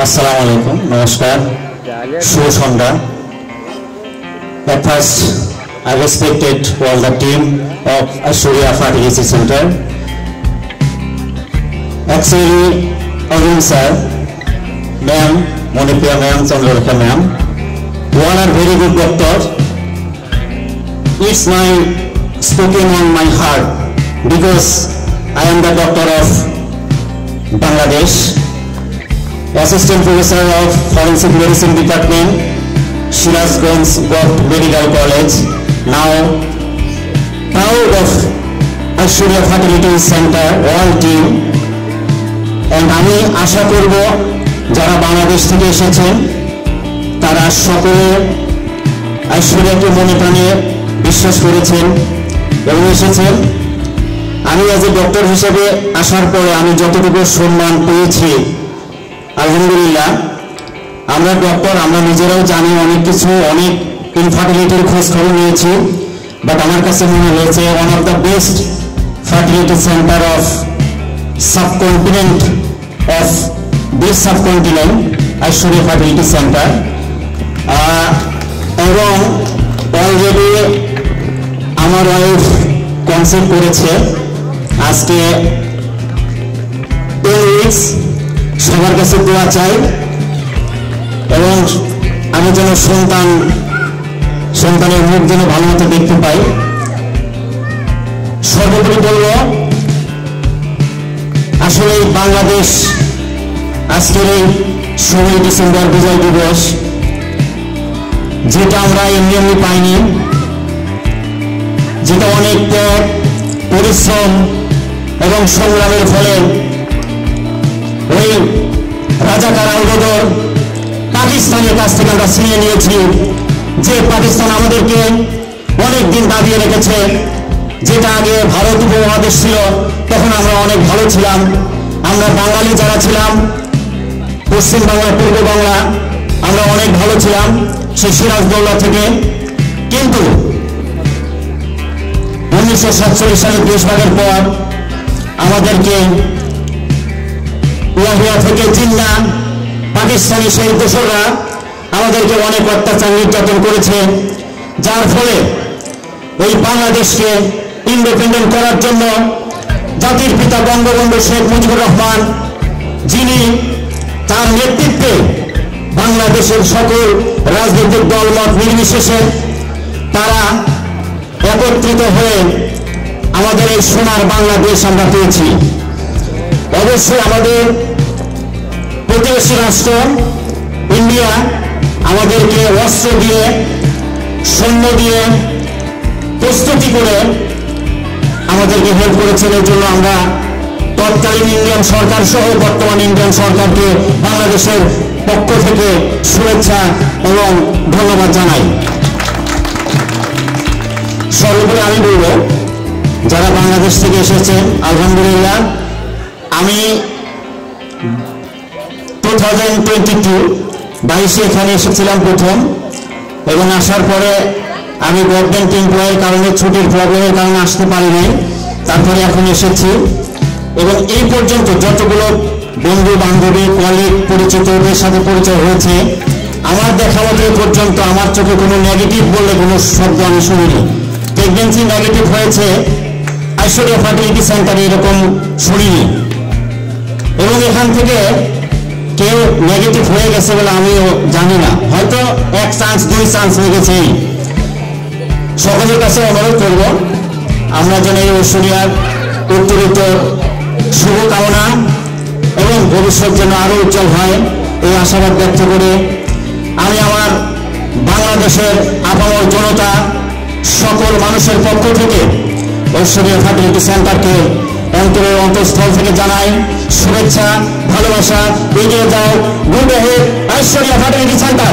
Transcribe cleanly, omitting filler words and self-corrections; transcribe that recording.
আসসালামু আলাইকুম, নমস্কার, শুভ সন্ধ্যা। At first, I respected all the team of Aishwarya Fertility Center. Actually, Arun sir, ma'am, Monipriya ma'am, Chandrakha ma'am, you all are very good doctors. It's my spoken on my heart because I am the doctor of Bangladesh, Assistant Professor of Forensic Medicine Department, Shirazganj Medical College, now proud of Aishwarya Fertility Center, all team, and আমি আশা করব যারা বাংলাদেশ থেকে এসেছেন তারা সকলে ঐশ্বরিয়াকে মনে প্রাণে বিশ্বাস করেছেন এবং এসেছেন। আমি অ্যাজ এ ডক্টর হিসেবে আসার পরে আমি যতটুকু সম্মান পেয়েছি আলহামদুলিল্লাহ। আমরা ডক্টর, আমরা নিজেরাও জানি অনেক কিছু, অনেক ইনফার্টিলিটির খোঁজ খবর নিয়েছি, বাট আমার কাছে মনে হয়েছে one of the best fertility centre of subcontinent of this subcontinent Aishwarya fertility centre. এবং অলরেডি আমার ওয়াইফ কনসেপ্ট করেছে আজকে 10 উইকস। সবার কাছে দোয়া চাই এবং আমি যেন সন্তানের মুখ যেন ভালো মতো দেখতে পাই। সর্বোপরি বলব, আসলে বাংলাদেশ আজকের এই 16 ডিসেম্বর বিজয় দিবস, যেটা আমরা এমনি পাইনি, যেটা অনেক পরিশ্রম এবং সংগ্রামের ফলে ওই রাজাকার আলবদর পাকিস্তানের কাছ থেকে আমরা ছিনিয়ে নিয়েছি। যে পাকিস্তান আমাদেরকে অনেকদিন দাবিয়ে রেখেছে, যেটা আগে ভারত উপমহাদেশ ছিল, তখন আমরা অনেক ভালো ছিলাম। আমরা বাঙালি যারা ছিলাম, পশ্চিম বাংলা, পূর্ব বাংলা, আমরা অনেক ভালো ছিলাম সেই সিরাজদৌল্লা থেকে। কিন্তু 1947 সালে দেশভাগের পর আমাদেরকে ইয়াহিয়া থেকে জিন্না পাকিস্তানি সেই দোসররা আমাদেরকে অনেক অত্যাচার নির্যাতন করেছে, যার ফলে এই বাংলাদেশকে ইন্ডিপেন্ডেন্ট করার জন্য জাতির পিতা বঙ্গবন্ধু শেখ মুজিবুর রহমান, যিনি তার নেতৃত্বে বাংলাদেশের সকল রাজনৈতিক দলমত নির্বিশেষে তারা একত্রিত হয়ে আমাদের এই সোনার বাংলাদেশ আমরা পেয়েছি। অবশ্যই আমাদের প্রতিবেশী রাষ্ট্র ইন্ডিয়া আমাদেরকে অস্ত্র দিয়ে, সৈন্য দিয়ে প্রস্তুতি করে আমাদেরকে হেল্প করেছেন। এর জন্য আমরা তৎকালীন ইন্ডিয়ান সরকার সহ বর্তমান ইন্ডিয়ান সরকারকে বাংলাদেশের পক্ষ থেকে শুভেচ্ছা এবং ধন্যবাদ জানাই। সর্বোপরি আমি বলব, যারা বাংলাদেশ থেকে এসেছেন আলহামদুলিল্লাহ, আমি 2022 এখানে এসেছিলাম প্রথম, এবং আসার পরে আমি গভর্নমেন্ট এমপ্লয়ের কারণে, ছুটির প্রবলেমের কারণে আসতে পারিনি। তারপরে এখন এসেছি এবং এই পর্যন্ত যতগুলো বন্ধু বান্ধবী, কলিগ, পরিচিতদের সাথে পরিচয় হয়েছে, আমার দেখা মতো পর্যন্ত আমার চোখে কোনো নেগেটিভ বললে কোনো শব্দ আমি শুনিনি। প্রেগনেন্সি নেগেটিভ হয়েছে ঐশ্বরিয়া ফার্টিলিটি সেন্টারে এরকম শুনিনি। এবং এখান থেকে কেউ নেগেটিভ হয়ে গেছে বলে আমিও জানি না, হয়তো 1 চান্স 2 চান্স হয়ে গেছে। সকলের কাছে অনুরোধ করব, আমরা যেন এই ঐশ্বরিয়ার উত্তরোত্তর শুভকামনা এবং ভবিষ্যৎ যেন আরো উজ্জ্বল হয়, এই আশাবাদ ব্যক্ত করে আমি আমার বাংলাদেশের আপামর জনতা, সকল মানুষের পক্ষ থেকে ঐশ্বরিয়া ফার্টিলিটি সেন্টারকে অন্তরের অন্তঃস্থল থেকে জানাই শুভেচ্ছা, ভালোবাসা। এগিয়ে যাও, good head Aishwarya fertility centre.